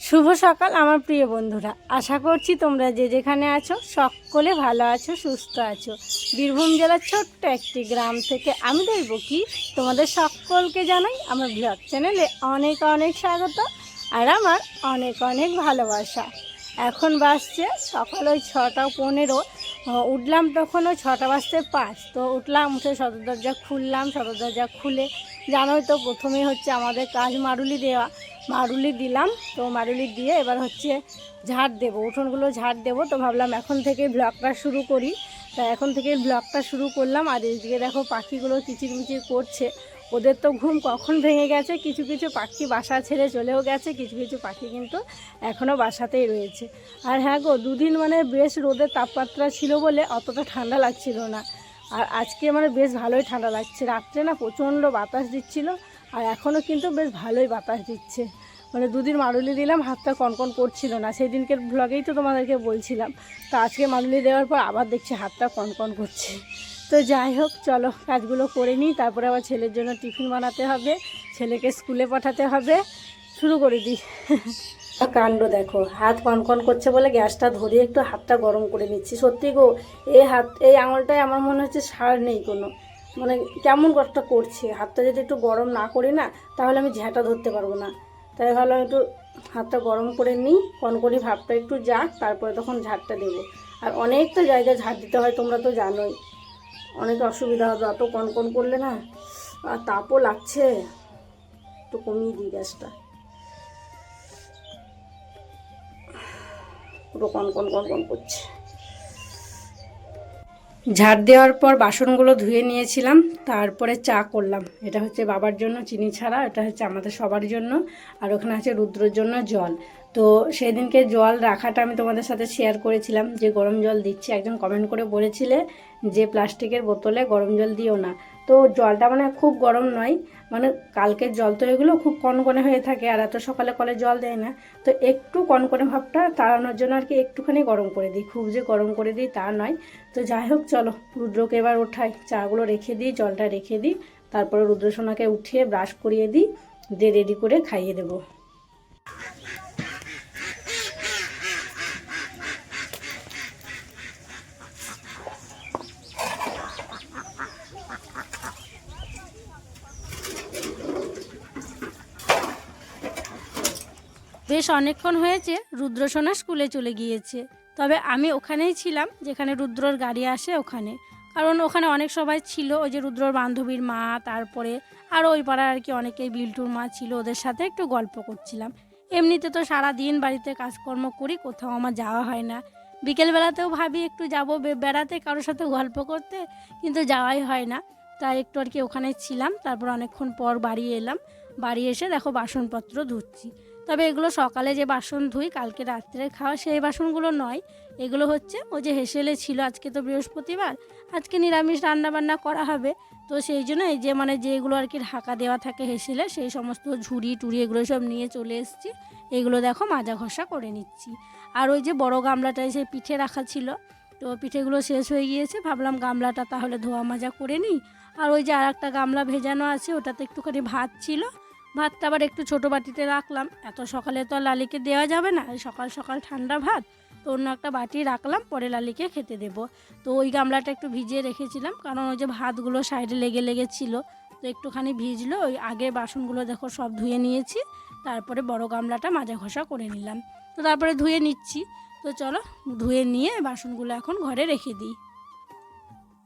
শুভ সকাল আমার প্রিয় বন্ধুরা, আশা করছি তোমরা যে যেখানে আছো সকলে ভালো আছো, সুস্থ আছো। বীরভূম জেলার ছোট্ট একটি গ্রাম থেকে আমি কি তোমাদের সকলকে জানাই আমার ব্লগ চ্যানেলে অনেক অনেক স্বাগত আর আমার অনেক অনেক ভালোবাসা। এখন বাজছে সকাল ওই 6:15। উঠলাম তখন ওই 6:05। তো উঠলাম, উঠে সদর দরজা খুললাম। সদর দরজা খুলে জানোই তো প্রথমেই হচ্ছে আমাদের কাজ মারুলি দেওয়া। মারুলি দিলাম, তো মারুলি দিয়ে এবার হচ্ছে ঝাড় দেবো, উঠোনগুলো ঝাড় দেবো। তো ভাবলাম এখন থেকে ব্লগটা শুরু করি, তা এখন থেকে ব্লগটা শুরু করলাম। আর এদিকে দেখো পাখিগুলো কিচিরমিচির করছে, ওদের তো ঘুম কখন ভেঙে গেছে। কিছু কিছু পাখি বাসা ছেড়ে চলেও গেছে, কিছু কিছু পাখি কিন্তু এখনও বাসাতেই রয়েছে। আর হ্যাঁ গো, দুদিন বেশ রোদের তাপমাত্রা ছিল বলে অতটা ঠান্ডা লাগছিল না। আর আজকে বেশ ভালোই ঠান্ডা লাগছে। রাত্রে না প্রচণ্ড বাতাস দিচ্ছিল, আর এখনও কিন্তু বেশ ভালোই বাতাস দিচ্ছে। দুদিন মারুলি দিলাম, হাতটা কনকন করছিল না। সেই দিনকের ব্লগেই তো তোমাদেরকে বলছিলাম। তো আজকে মারুলি দেওয়ার পর আবার দেখছি হাতটা কনকন করছে। তো যাই হোক, চলো কাজগুলো করে নিই, তারপরে আবার ছেলের জন্য টিফিন বানাতে হবে, ছেলেকে স্কুলে পাঠাতে হবে। শুরু করে দিই। কাণ্ড দেখো, হাত কনকন করছে বলে গ্যাসটা ধরিয়ে একটু হাতটা গরম করে নিচ্ছি। সত্যি গো, এই আঙুলটায় আমার মনে হচ্ছে সার নেই কোনো, কেমন কষ্ট করছে। হাতটা যদি একটু গরম না করি না, তাহলে আমি ঝ্যাঁটা ধরতে পারবো না। তাই ভাবলাম একটু হাতটা গরম করে নিই, কনকনি ভাবটা একটু যাক, তারপরে তখন ঝাড়টা দেবো। আর অনেকটা জায়গায় ঝাড় দিতে হয়, তোমরা তো জানোই। অনেক অসুবিধা হবে অত কনকন করলে না, আর তাপও লাগছে। একটু কমিয়ে দিই গ্যাসটা, পুরো কনকন কনকন করছে। ঝাড় দেওয়ার পর বাসনগুলো ধুয়ে নিয়েছিলাম, তারপরে চা করলাম। এটা হচ্ছে বাবার জন্য চিনি ছাড়া, এটা হচ্ছে আমাদের সবার জন্য। আর ওখানে আছে রুদ্রর জন্য জল। তো সেদিনকে জল রাখাটা আমি তোমাদের সাথে শেয়ার করেছিলাম, যে গরম জল দিচ্ছি। একজন কমেন্ট করে বলেছিলে যে প্লাস্টিকের বোতলে গরম জল দিও না। তো জলটা খুব গরম নয়, কালকের জল তো এগুলো খুব কনকনে হয়ে থাকে, আর এত সকালে কলে জল দেয় না। তো একটু কনকনে ভাবটা তাড়ানোর জন্য আর কি একটুখানি গরম করে দিই, খুব যে গরম করে দিই তা নয়। তো যাই হোক, চলো রুদ্রকে এবার ওঠাই, চাগুলো রেখে দিই, জলটা রেখে দিই, তারপরে রুদ্রসোনাকে উঠিয়ে ব্রাশ করিয়ে দিই, দিয়ে রেডি করে খাইয়ে দেবো। বেশ অনেকক্ষণ হয়েছে রুদ্রসোনা স্কুলে চলে গিয়েছে, তবে আমি ওখানেই ছিলাম যেখানে রুদ্রর গাড়ি আসে ওখানে। কারণ ওখানে অনেক সবাই ছিল, ওই যে রুদ্রর বান্ধবীর মা, তারপরে আরও ওই পাড়ার আর কি অনেকেই, বিল্টুর মা ছিল, ওদের সাথে একটু গল্প করছিলাম। এমনিতে তো সারা দিন বাড়িতে কাজকর্ম করি, কোথাও আমার যাওয়া হয় না। বিকেলবেলাতেও ভাবি একটু যাবো বেড়াতে, কারোর সাথে গল্প করতে, কিন্তু যাওয়াই হয় না। তাই একটু আর কি ওখানে ছিলাম, তারপর অনেকক্ষণ পর বাড়ি এলাম। বাড়ি এসে দেখো বাসনপত্র ধুচ্ছি। তবে এগুলো সকালে যে বাসন ধুই কালকে রাত্রে খাওয়া সেই বাসনগুলো নয়, এগুলো হচ্ছে ওই যে হেসেলে ছিল, আজকে তো বৃহস্পতিবার, আজকে নিরামিষ রান্নাবান্না করা হবে। তো সেই জন্য এই যে যেগুলো আর কি ঢাকা দেওয়া থাকে হেসেলে, সেই সমস্ত ঝুড়ি টুড়ি এগুলো সব নিয়ে চলে এসেছি। এগুলো দেখো মাজা ঘষা করে নিচ্ছি। আর ওই যে বড় গামলাটায় সেই পিঠে রাখা ছিল, তো পিঠেগুলো শেষ হয়ে গিয়েছে, ভাবলাম গামলাটা তাহলে ধোয়া মাজা করে নিই। আর ওই যে আর একটা গামলা ভেজানো আছে, ওটাতে একটুখানি ভাত ছিল, ভাতটা আবার একটু ছোটো বাটিতে রাখলাম। এত সকালে তো আর লালিকে দেওয়া যাবে না, সকাল সকাল ঠান্ডা ভাত, তো অন্য একটা বাটি রাখলাম, পরে লালিকে খেতে দেবো। তো ওই গামলাটা একটু ভিজিয়ে রেখেছিলাম, কারণ ওই যে ভাতগুলো সাইডে লেগে ছিল, তো একটুখানি ভিজলো। ওই আগে বাসনগুলো দেখো সব ধুয়ে নিয়েছি, তারপরে বড় গামলাটা মাজা ঘষা করে নিলাম। তো তারপরে ধুয়ে নিচ্ছি। তো চলো ধুয়ে নিয়ে বাসনগুলো এখন ঘরে রেখে দিই।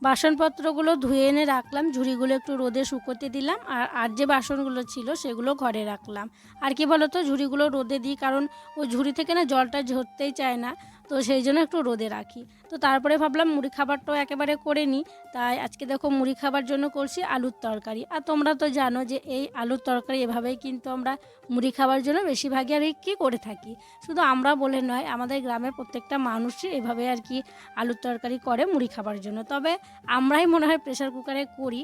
বাসনপত্রগুলো ধুয়ে এনে রাখলাম, ঝুড়িগুলো একটু রোদে শুকোতে দিলাম, আর যে বাসনগুলো ছিল সেগুলো ঘরে রাখলাম। আর কি বলো তো, ঝুড়িগুলো রোদে দিই, কারণ ওই ঝুড়ি থেকে না জলটা ঝরতেই চায় না, তো সেই জন্য একটু রোদে রাখি। তো তারপরে ভাবলাম মুড়ি খাবারটাও একেবারে করে নিই। তাই আজকে দেখো মুড়ি খাবার জন্য করছি আলুর তরকারি। আর তোমরা তো জানো যে এই আলুর তরকারি এভাবেই কিন্তু আমরা মুড়ি খাবার জন্য বেশিরভাগই আর কি করে থাকি। শুধু আমরা বলে নয়, আমাদের গ্রামের প্রত্যেকটা মানুষই এভাবে আর কি আলুর তরকারি করে মুড়ি খাবার জন্য। তবে আমরাই মনে হয় প্রেশার কুকারে করি,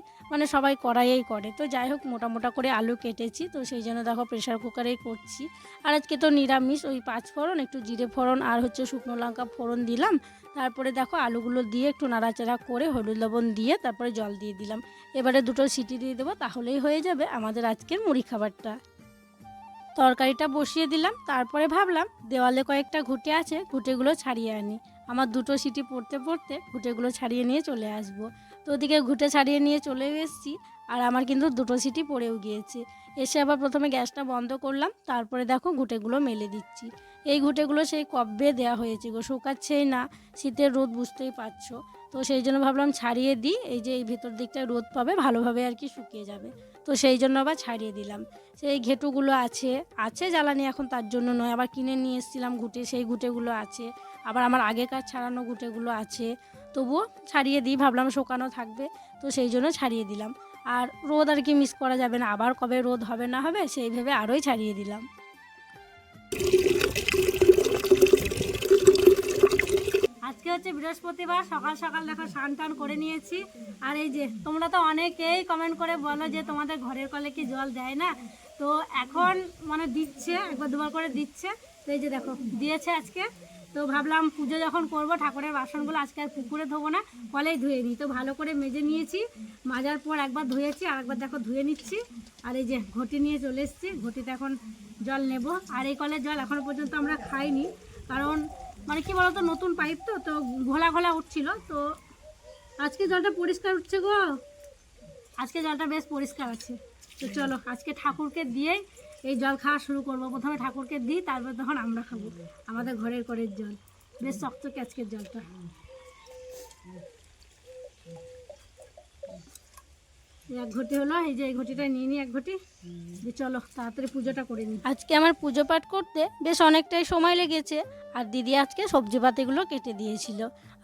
সবাই কড়াইয়েই করে। তো যাই হোক, মোটা মোটা করে আলু কেটেছি, তো সেই জন্য দেখো প্রেশার কুকারেই করছি। আর আজকে তো নিরামিষ, ওই 5 ফোড়ন, একটু জিরে ফোড়ন আর হচ্ছে শুকনো লঙ্কা ফোড়ন দিলাম। তারপরে দেখো আলুগুলো দিয়ে একটু নাড়াচাড়া করে হলুদ লবণ দিয়ে তারপরে জল দিয়ে দিলাম। এবারে 2টো সিটি দিয়ে দেবো, তাহলেই হয়ে যাবে আমাদের আজকের মুড়ি খাবারটা। তরকারিটা বসিয়ে দিলাম, তারপরে ভাবলাম দেওয়ালে কয়েকটা ঘুঁটে আছে, ঘুঁটেগুলো ছাড়িয়ে আনি। আমার 2টো সিটি পড়তে পড়তে ঘুঁটেগুলো ছাড়িয়ে নিয়ে চলে আসবো। তো ওদিকে ঘুঁটে ছাড়িয়ে নিয়ে চলে এসেছি, আর আমার কিন্তু 2টো সিটি পড়েও গিয়েছে। এসে আবার প্রথমে গ্যাসটা বন্ধ করলাম, তারপরে দেখো ঘুঁটেগুলো মেলে দিচ্ছি। এই ঘুঁটেগুলো সেই কবে দেওয়া হয়েছে গো, শুকাচ্ছেই না, শীতের রোদ বুঝতেই পারছো। তো সেই জন্য ভাবলাম ছাড়িয়ে দিই, এই যে এই ভেতর দিকটা রোদ পাবে ভালোভাবে আর কি শুকিয়ে যাবে। তো সেই জন্য আবার ছাড়িয়ে দিলাম। সেই ঘেঁটুগুলো আছে জ্বালানি এখন, তার জন্য নয়, আবার কিনে নিয়ে এসেছিলাম ঘুঁটে, সেই ঘুঁটেগুলো আছে, আবার আমার আগেকার ছাড়ানো ঘুঁটেগুলো আছে। তবুও ছাড়িয়ে দিই, ভাবলাম শুকানো থাকবে, তো সেই জন্য ছাড়িয়ে দিলাম। আর রোদ আর কি মিস করা যাবে না, আবার কবে রোদ হবে না হবে সেই ভেবে আরোই ছাড়িয়ে দিলাম। আজকে হচ্ছে বৃহস্পতিবার, সকাল সকাল দেখো স্নান টান করে নিয়েছি। আর এই যে তোমরা তো অনেকেই কমেন্ট করে বলো যে তোমাদের ঘরের কলে কি জল দেয় না, তো এখন মানে দিচ্ছে, একবার দুবার করে দিচ্ছে। তো এই যে দেখো দিয়েছে আজকে। তো ভাবলাম পুজো যখন করব ঠাকুরের বাসনগুলো আজকে আর পুকুরে ধোবো না, কলেই ধুয়ে নিই। তো ভালো করে মেজে নিয়েছি, মাজার পর একবার ধুয়েছি আর একবার দেখো ধুয়ে নিচ্ছি। আর এই যে ঘটি নিয়ে চলে এসেছি, ঘটিতে এখন জল নেব। আর এই কলের জল এখনও পর্যন্ত আমরা খাইনি, কারণ মানে কি বলতো নতুন পাইপ তো তো ঘোলা ঘোলা উঠছিল। তো আজকে জলটা পরিষ্কার উঠছে গো, আজকে জলটা বেশ পরিষ্কার আছে। তো চলো আজকে ঠাকুরকে দিয়েই এই জল খাওয়া শুরু করব। প্রথমে ঠাকুরকে দিই, তারপর তখন আমরা খাবো আমাদের ঘরের কলের জল, বেশ চকচকে আজকের জলটা। এক ঘটি হলো, এই যে এই ঘটিটা নিয়ে নিই এক ঘটি, চলো তাড়াতাড়ি পুজোটা করে নিই। আজকে আমার পুজো পাঠ করতে বেশ অনেকটাই সময় লেগেছে, আর দিদি আজকে সবজি পাতিগুলো কেটে দিয়েছিল।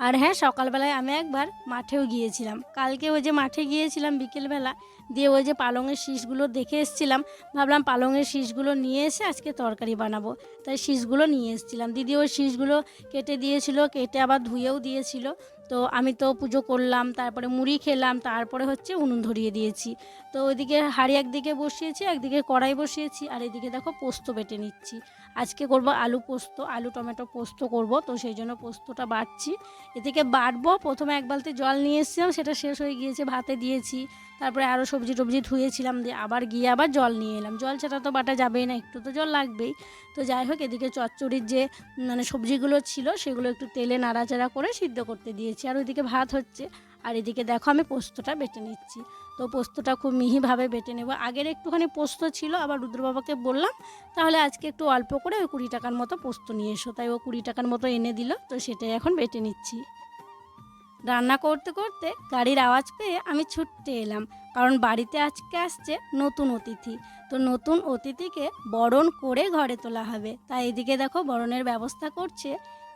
আর হ্যাঁ, সকালবেলায় আমি একবার মাঠেও গিয়েছিলাম, কালকে ওই যে মাঠে গিয়েছিলাম বিকেলবেলা, দিয়ে ওই যে পালংয়ের শীষগুলো দেখে এসেছিলাম, ভাবলাম পালংয়ের শীষগুলো নিয়ে এসে আজকে তরকারি বানাবো, তাই শীষগুলো নিয়ে এসেছিলাম। দিদি ওই শীষগুলো কেটে দিয়েছিল, কেটে আবার ধুয়েও দিয়েছিল। তো আমি তো পুজো করলাম, তারপরে মুড়ি খেলাম, তারপরে হচ্ছে উনুন ধরিয়ে দিয়েছি। তো ওইদিকে হাঁড়ি একদিকে বসিয়েছি, একদিকে কড়াই বসিয়েছি, আর এদিকে দেখো পোস্ত বেটে নিচ্ছি। আজকে করব আলু পোস্ত, আলু টমেটো পোস্ত করব, তো সেই জন্য পোস্তটা বাটছি। এদিকে বাটবো, প্রথমে এক বালতি জল নিয়ে এসেছিলাম, সেটা শেষ হয়ে গিয়েছে, ভাতে দিয়েছি। তারপরে আরও সবজি টবজি ধুয়েছিলাম, দিয়ে আবার গিয়ে আবার জল নিয়ে এলাম। জল ছাড়া তো বাটা যাবেই না, একটু তো জল লাগবেই। তো যাই হোক, এদিকে চচ্চড়ির যে মানে সবজিগুলো ছিল সেগুলো একটু তেলে নাড়াচাড়া করে সিদ্ধ করতে দিয়েছি, আর ওইদিকে ভাত হচ্ছে। আর এদিকে দেখো আমি পোস্তটা বেটে নিচ্ছি। তো পোস্তটা খুব মিহিভাবে বেটে নেব। আগের একটুখানি পোস্ত ছিল, আবার রুদ্র বাবাকে বললাম তাহলে আজকে একটু অল্প করে ওই 20 টাকার মতো পোস্ত নিয়ে এসো, তাই ও 20 টাকার মতো এনে দিল। তো সেটাই এখন বেটে নিচ্ছি। রান্না করতে করতে গাড়ির আওয়াজ পেয়ে আমি ছুটতে এলাম, কারণ বাড়িতে আজকে আসছে নতুন অতিথি। তো নতুন অতিথিকে বরণ করে ঘরে তোলা হবে, তাই এদিকে দেখো বরণের ব্যবস্থা করছে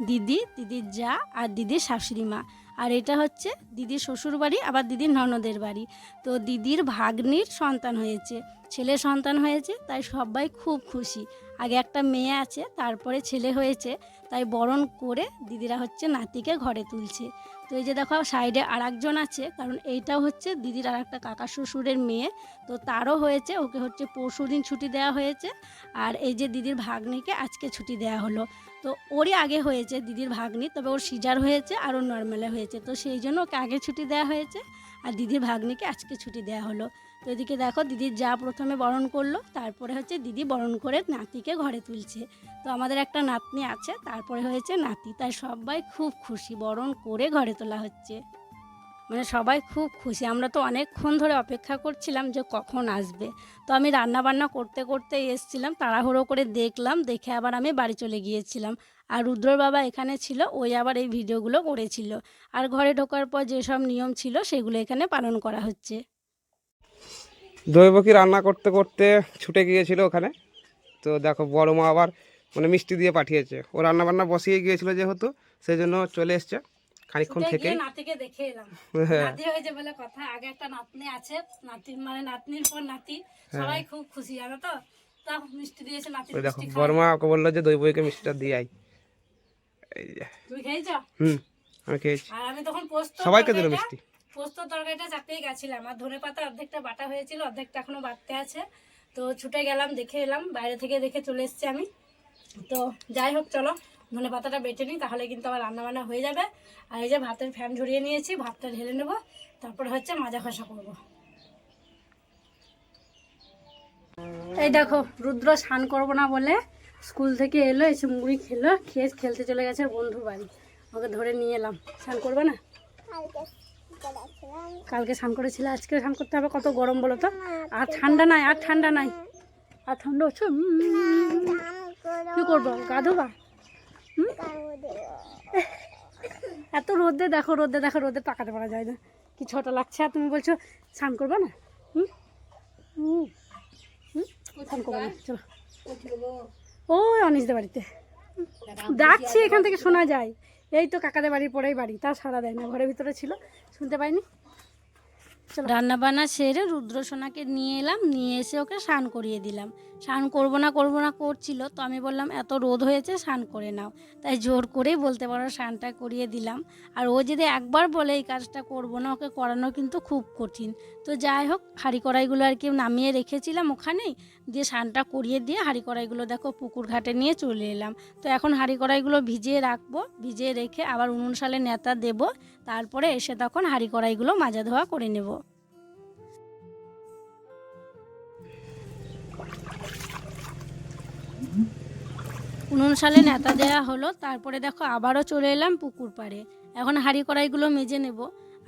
দিদি, দিদির জা আর দিদির শাশুড়ি মা। আর এটা হচ্ছে দিদির শ্বশুর বাড়ি, আবার দিদির ননদের বাড়ি। তো দিদির ভাগ্নির সন্তান হয়েছে, ছেলে সন্তান হয়েছে, তাই সবাই খুব খুশি। আগে একটা মেয়ে আছে, তারপরে ছেলে হয়েছে, তাই বরণ করে দিদিরা হচ্ছে নাতিকে ঘরে তুলছে। তো এই যে দেখো সাইডে আর একজন আছে, কারণ এইটাও হচ্ছে দিদির আর একটা কাকা শ্বশুরের মেয়ে। তো তারও হয়েছে, ওকে হচ্ছে পরশুদিন ছুটি দেওয়া হয়েছে। আর এই যে দিদির ভাগ্নিকে আজকে ছুটি দেওয়া হলো। তো ওরই আগে হয়েছে দিদির ভাগ্নি, তবে ওর সিজার হয়েছে আর ওর নর্মালে হয়েছে, তো সেই জন্য ওকে আগে ছুটি দেওয়া হয়েছে, আর দিদির ভাগ্নিকে আজকে ছুটি দেওয়া হলো। তো এদিকে দেখো দিদির যা প্রথমে বরণ করলো, তারপরে হচ্ছে দিদি বরণ করে নাতিকে ঘরে তুলছে। তো আমাদের একটা নাতনি আছে, তারপরে হয়েছে নাতি, তাই সবাই খুব খুশি, বরণ করে ঘরে তোলা হচ্ছে, মানে সবাই খুব খুশি। আমরা তো অনেকক্ষণ ধরে অপেক্ষা করছিলাম যে কখন আসবে। তো আমি রান্না বান্না করতে করতে এসেছিলাম, তাড়াহুড়ো করে দেখলাম, দেখে আবার আমি বাড়ি চলে গিয়েছিলাম। আর রুদ্রর বাবা এখানে ছিল, ওই আবার এই ভিডিওগুলো করেছিল। আর ঘরে ঢোকার পর যেসব নিয়ম ছিল সেগুলো এখানে পালন করা হচ্ছে। দৈবকী রান্না করতে করতে ছুটে গিয়েছিল ওখানে। তো দেখো বড় মা আবার মানে মিষ্টি দিয়ে পাঠিয়েছে, ও রান্না বান্না বসিয়ে গিয়েছিল যেহেতু, সেই জন্য চলে এসছে খানিকক্ষণ থেকে। নাতিকে দেখে এলাম, নাতি হয়েছে বলে কথা, আগে একটা নাতনি আছে, নাতি মানে নাতনির পর নাতি, সবাই খুব খুশি জানো তো। তা মিষ্টি দিয়েছে নাতি, দেখো বড় মা ওকে বললো যে দৈবকীকে মিষ্টিটা দিয়ে আই। এই যে তুমি খেয়েছ? আমি খেয়েছি। আর আমি তখন পোস্ত সবাইকে দিল মিষ্টি। পোস্ত তরকারিটা চাপতেই গেছিলাম, আর ধনে পাতা অর্ধেকটা বাটা হয়েছিল, অর্ধেকটা এখনো বাটতে আছে। তো ছুটে গেলাম, দেখে এলাম, বাইরে থেকে দেখে চলে এসেছি আমি। তো যাই হোক চলো ধনে পাতাটা বেটে নিই, তাহলে কিন্তু আবার রান্নাবান্না হয়ে যাবে। আর এই যে ভাতের ফ্যান ঝরিয়ে নিয়েছি, ভাতটা ঢেলে নেবো, তারপরে হচ্ছে মাজা কষা করবো। এই দেখো রুদ্র স্নান করবো না বলে স্কুল থেকে এলো, এসে মুড়ি খেলো, খেয়ে খেলতে চলে গেছে বন্ধুর বাড়ি। ওকে ধরে নিয়ে এলাম। স্নান করবে না? কালকে স্নান করেছিল, আজকে স্নান করতে হবে। কত গরম বলো তো। আর ঠান্ডা নাই, আর ঠান্ডা নাই, আর ঠান্ডা হচ্ছে। কি করবো, গা ধোবা? এত রোদে দেখো, রোদে দেখো, রোদে তাকাতে পারা যায় না, কি ছোট লাগছে। আর তুমি বলছো স্নান করবে না? স্নান করবে না, চলো। ওই অনিসদের বাড়িতে ডাকছি, এখান থেকে শোনা যায়। এই তো কাকাদের বাড়ির পরেই বাড়ি, তাও সারা দেয় না, ঘরের ভিতরে ছিল, শুনতে পাইনি। রান্না বান্না সেরে রুদ্রসোনাকে নিয়ে এলাম, নিয়ে এসে ওকে স্নান করিয়ে দিলাম। স্নান করবো না করছিল, তো আমি বললাম এত রোদ হয়েছে স্নান করে নাও, তাই জোর করেই বলতে পারো স্নানটা করিয়ে দিলাম। আর ও যদি একবার বলে এই কাজটা করবো না, ওকে করানো কিন্তু খুব কঠিন। তো যাই হোক, হাঁড়ি কড়াইগুলো আর কি নামিয়ে রেখেছিলাম ওখানেই, দিয়ে স্নানটা করিয়ে দিয়ে হাঁড়ি কড়াইগুলো দেখো পুকুর ঘাটে নিয়ে চলে এলাম। তো এখন হাঁড়ি কড়াইগুলো ভিজিয়ে রাখবো, ভিজিয়ে রেখে আবার উনুন সালে নেতা দেবো, তারপরে এসে তখন হাঁড়ি কড়াইগুলো মাজা ধোয়া করে নেব। উনুন সালে নেতা দেওয়া হলো, তারপরে দেখো আবারও চলে এলাম পুকুর পাড়ে। এখন হাঁড়ি কড়াইগুলো মেজে নেব।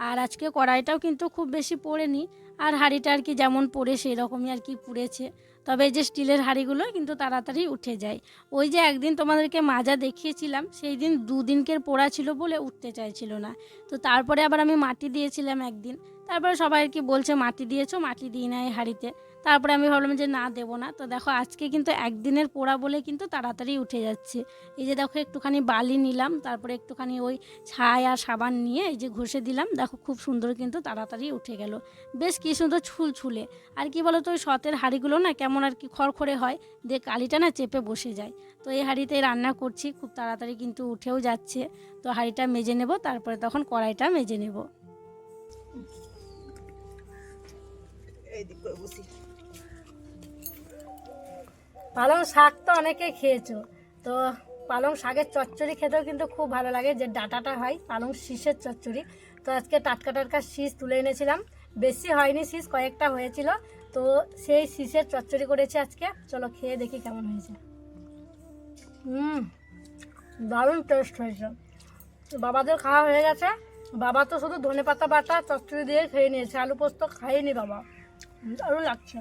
আর আজকে কড়াইটাও কিন্তু খুব বেশি পড়েনি, আর হাঁড়িটা আর কি যেমন পড়ে সেই রকমই আর কি পুড়েছে। তবে এই যে স্টিলের হাঁড়িগুলো কিন্তু তাড়াতাড়ি উঠে যায়। ওই যে একদিন তোমাদেরকে মাজা দেখিয়েছিলাম, সেই দিন দুদিনকের পোড়া ছিল বলে উঠতে চাইছিল না। তো তারপরে আবার আমি মাটি দিয়েছিলাম একদিন, তারপরে সবাই আর কি বলছে মাটি দিয়েছো, মাটি দিই না এই হাঁড়িতে। তারপরে আমি ভাবলাম যে না দেবো না। তো দেখো আজকে কিন্তু একদিনের পোড়া বলে কিন্তু তাড়াতাড়ি উঠে যাচ্ছে। এই যে দেখো একটুখানি বালি নিলাম, তারপরে একটুখানি ওই ছাই আর সাবান নিয়ে এই যে ঘষে দিলাম, দেখো খুব সুন্দর কিন্তু তাড়াতাড়ি উঠে গেল। বেশ কি সুন্দর ছুলছুলে। আর কি বলো তো, ওই সতের হাঁড়িগুলো না কেমন আর কি খড়খড়ে হয়, দিয়ে কালিটা না চেপে বসে যায়। তো এই হাঁড়িতেই রান্না করছি, খুব তাড়াতাড়ি কিন্তু উঠেও যাচ্ছে। তো হাঁড়িটা মেজে নেব, তারপরে তখন কড়াইটা মেজে নেব। পালং শাক তো অনেকে খেয়েছো, তো পালং শাকের চচ্চড়ি খেতেও কিন্তু খুব ভালো লাগে, যে ডাঁটাটা হয় পালং শীষের চচ্চড়ি। তো আজকে টাটকা টাটকা শীষ তুলে এনেছিলাম, বেশি হয়নি শীষ, কয়েকটা হয়েছিল। তো সেই শীষের চচ্চড়ি করেছি আজকে, চলো খেয়ে দেখি কেমন হয়েছে। দারুণ টেস্ট হয়েছে। বাবাদের খাওয়া হয়ে গেছে, বাবা তো শুধু ধনেপাতা বাটা চচ্চড়ি দিয়ে খেয়ে নিয়েছে, আলু পোস্ত খাইনি বাবা, দারুণ লাগছে।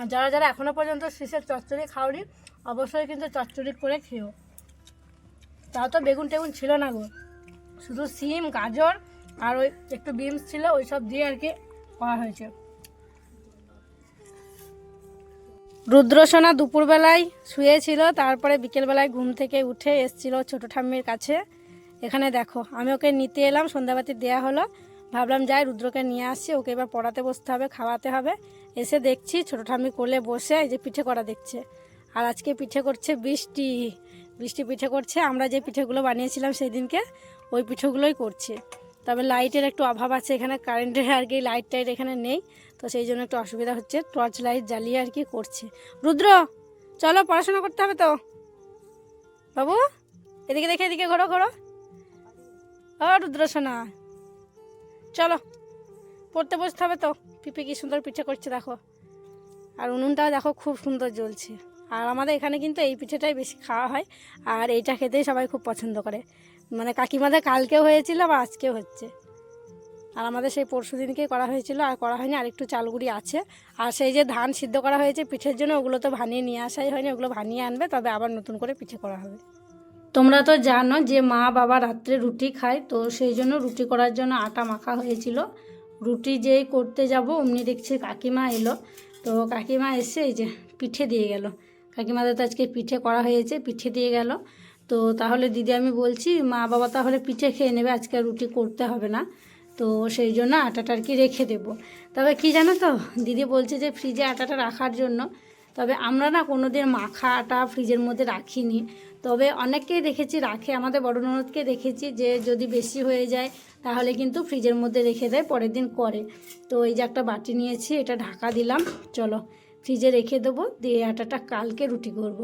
আর যারা যারা এখনও পর্যন্ত শীষের চচ্চড়ি খাওনি, অবশ্যই কিন্তু চচ্চড়ি করে খেও। তাও তো বেগুন টেগুন ছিল না গো, শুধু সিম গাজর আর ওই একটু বিনস ছিল, ওই সব দিয়ে আর কি করা হয়েছে। রুদ্রসোনা দুপুরবেলায় শুয়েছিল, তারপরে বিকেলবেলায় ঘুম থেকে উঠে এসছিল ছোটো ঠাম্মির কাছে। এখানে দেখো আমি ওকে নিতে এলাম, সন্ধ্যাবাতি দেওয়া হলো, ভাবলাম যাই রুদ্রকে নিয়ে আসছি, ওকে এবার পড়াতে বসতে হবে, খাওয়াতে হবে। এসে দেখছি ছোটো ঠাম্মি কোলে বসে এই যে পিঠে করা দেখছে। আর আজকে পিঠে করছে বৃষ্টি, বৃষ্টি পিঠে করছে। আমরা যে পিঠেগুলো বানিয়েছিলাম সেই দিনকে, ওই পিঠেগুলোই করছে। তবে লাইটের একটু অভাব আছে এখানে, কারেন্টের আর কি লাইট টাইট এখানে নেই, তো সেই জন্য একটু অসুবিধা হচ্ছে। টর্চ লাইট জ্বালিয়ে আর কি করছে। রুদ্র চলো, পড়াশোনা করতে হবে তো। বাবু এদিকে দেখে, এদিকে ঘোরো ঘোরো। ও রুদ্রসোনা চলো, পড়তে বসতে হবে তো। পিপি কি সুন্দর পিঠে করছে দেখো, আর উনুনটাও দেখো খুব সুন্দর জ্বলছে। আর আমাদের এখানে কিন্তু এই পিঠেটাই বেশি খাওয়া হয়, আর এইটা খেতেই সবাই খুব পছন্দ করে। মানে কাকিমাদের কালকেও হয়েছিল বা আজকেও হচ্ছে, আর আমাদের সেই পরশু দিনকেই করা হয়েছিল, আর করা হয়নি, আর একটু চালগুড়ি আছে। আর সেই যে ধান সিদ্ধ করা হয়েছে পিঠের জন্য, ওগুলো তো ভানিয়ে নিয়ে আসাই হয়নি, ওগুলো ভানিয়ে আনবে, তবে আবার নতুন করে পিঠে করা হবে। তোমরা তো জানো যে মা বাবা রাত্রে রুটি খায়, তো সেই জন্য রুটি করার জন্য আটা মাখা হয়েছিল। রুটি যেই করতে যাব অমনি দেখছি কাকিমা এলো। তো কাকিমা এসে এই যে পিঠে দিয়ে গেল। কাকিমাদের তো আজকে পিঠে করা হয়েছে, পিঠে দিয়ে গেল। তো তাহলে দিদি আমি বলছি মা বাবা তাহলে পিঠে খেয়ে নেবে, আজকে রুটি করতে হবে না। তো সেই জন্য আটাটা আর কি রেখে দেবো। তবে কি জানো তো, দিদি বলছে যে ফ্রিজে আটাটা রাখার জন্য। তবে আমরা না কোনো দিন মাখা আটা ফ্রিজের মধ্যে রাখিনি, তবে অনেককেই দেখেছি রাখে। আমাদের বড় ননদকে দেখেছি যে যদি বেশি হয়ে যায় তাহলে কিন্তু ফ্রিজের মধ্যে রেখে দেয়, পরের দিন করে। তো এই যে একটা বাটি নিয়েছি, এটা ঢাকা দিলাম। চলো ফ্রিজে রেখে দেবো, দিয়ে আটাটা কালকে রুটি করব।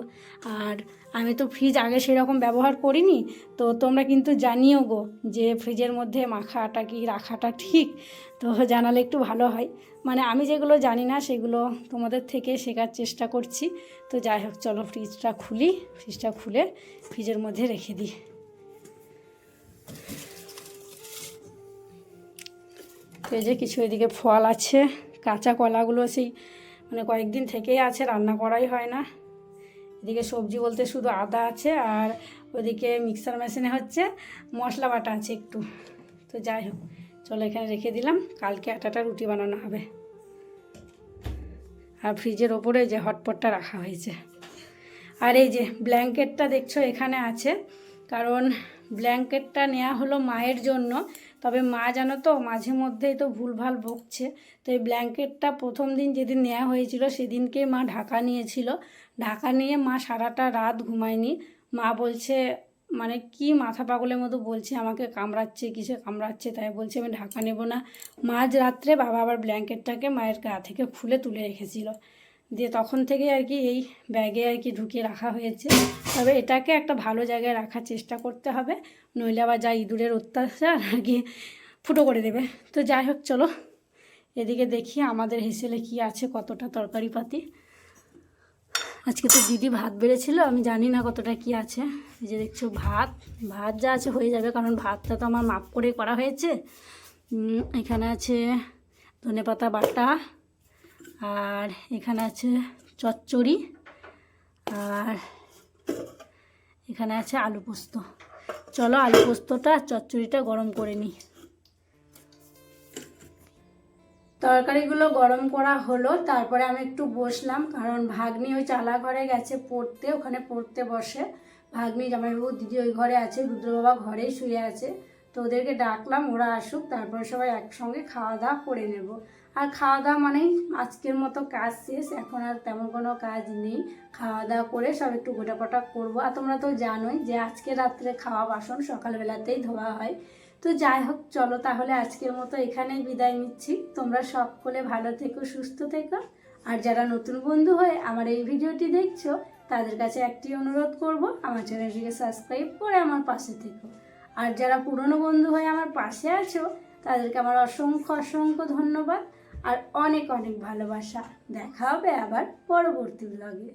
আর আমি তো ফ্রিজ আগে সেরকম ব্যবহার করিনি, তো তোমরা কিন্তু জানিও গো যে ফ্রিজের মধ্যে মাখা আটা কি রাখাটা ঠিক, তো জানালে একটু ভালো হয়। মানে আমি যেগুলো জানি না সেগুলো তোমাদের থেকে শেখার চেষ্টা করছি। তো যাই হোক, চলো ফ্রিজটা খুলে ফ্রিজের মধ্যে রেখে দিই। তো এই যে কিছু এদিকে ফল আছে, কাঁচা কলাগুলো সেই মানে কয়েকদিন থেকেই আছে, রান্না করাই হয় না। এদিকে সবজি বলতে শুধু আদা আছে, আর ওদিকে মিক্সার মেশিনে হচ্ছে মশলা বাটা আছে একটু। তো যাই হোক, চলো এখানে রেখে দিলাম, কালকে আটাটা রুটি বানানো হবে। আর ফ্রিজের ওপরে যে হটপটটা রাখা হয়েছে। আর এই যে ব্ল্যাঙ্কেটটা দেখছো এখানে আছে, কারণ ব্ল্যাঙ্কেটটা নেওয়া হলো মায়ের জন্য। তবে মা জানো তো মাঝে মধ্যেই তো ভুলভাল বকছে। তো এই ব্ল্যাঙ্কেটটা প্রথম দিন যেদিন নেওয়া হয়েছিল সেদিনকে মা ঢাকা নিয়েছিল। ঢাকা নিয়ে মা সারাটা রাত ঘুমায়নি। মা বলছে মানে কি মাথা পাগলের মতো বলছে, আমাকে কামড়াচ্ছে, কিসে কামড়াচ্ছে, তাই বলছে আমি ঢাকা নেব না। মাঝ রাত্রে বাবা আবার ব্ল্যাঙ্কেটটাকে মায়ের গা থেকে খুলে তুলে রেখেছিল, দিয়ে তখন থেকে আর কি এই ব্যাগে আর কি ঢুকিয়ে রাখা হয়েছে। তবে এটাকে একটা ভালো জায়গায় রাখার চেষ্টা করতে হবে, নইলে আবার যা ইঁদুরের অত্যাচার আর কি ফুটো করে দেবে। তো যাই হোক, চলো এদিকে দেখি আমাদের হেসেলে কি আছে, কতটা তরকারি পাতি। আজকে তো দিদি ভাত বেড়েছিল, আমি জানি না কতটা কি আছে। এই যে দেখছো ভাত যা আছে হয়ে যাবে, কারণ ভাতটা তো আমার মাপ করে করা হয়েছে। এখানে আছে ধনেপাতা বাটা, আর এখানে আছে চচ্চড়ি, আর এখানে আছে আলু পোস্ত। চলো আলু পোস্তটা চচ্চড়িটা গরম করে নিই। তরকারিগুলো গরম করা হলো, তারপরে আমি একটু বসলাম, কারণ ভাগ্নি ওই চালা ঘরে গেছে পড়তে, ওখানে পড়তে বসে। ভাগ্নি, জামাইবাবু, দিদি ওই ঘরে আছে, রুদ্র বাবা ঘরেই শুয়ে আছে। তো ওদেরকে ডাকলাম, ওরা আসুক, তারপরে সবাই একসঙ্গে খাওয়া দাওয়া করে নেব। আর খাওয়া দাওয়া মানেই আজকের মতো কাজ শেষ, এখন আর তেমন কোনো কাজ নেই। খাওয়া দাওয়া করে সব একটু গোটাপটা করবো। আর তোমরা তো জানোই যে আজকে রাত্রে খাওয়া বাসন সকালবেলাতেই ধোয়া হয়। তো যাই হোক, চলো তাহলে আজকের মতো এখানেই বিদায় নিচ্ছি। তোমরা সকলে ভালো থেকো, সুস্থ থেকো। আর যারা নতুন বন্ধু হয়ে আমার এই ভিডিওটি দেখছো, তাদের কাছে একটি অনুরোধ করব, আমার চ্যানেলটিকে সাবস্ক্রাইব করে আমার পাশে থেকো। আর যারা পুরনো বন্ধু হয়ে আমার পাশে আছো, তাদেরকে আমার অসংখ্য ধন্যবাদ আর অনেক ভালোবাসা। দেখা হবে আবার পরবর্তী ব্লগে।